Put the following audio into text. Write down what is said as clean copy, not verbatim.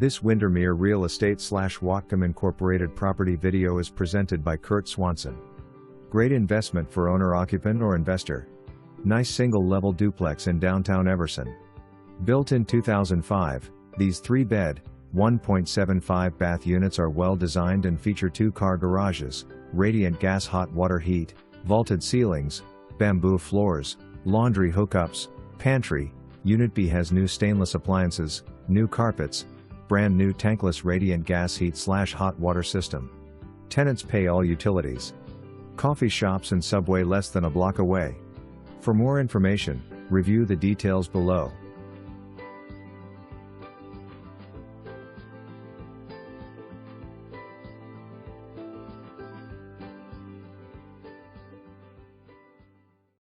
This Windermere Real Estate / Whatcom Incorporated property video is presented by Swanson. Great investment for owner occupant or investor. Nice single-level duplex in downtown Everson. Built in 2005, these 3-bed, 1.75 bath units are well designed and feature 2-car garages, radiant gas hot water heat, vaulted ceilings, bamboo floors, laundry hookups, pantry. Unit B has new stainless appliances, new carpets, brand new tankless radiant gas heat / hot water system. Tenants pay all utilities. Coffee shops and Subway less than a block away. For more information, review the details below.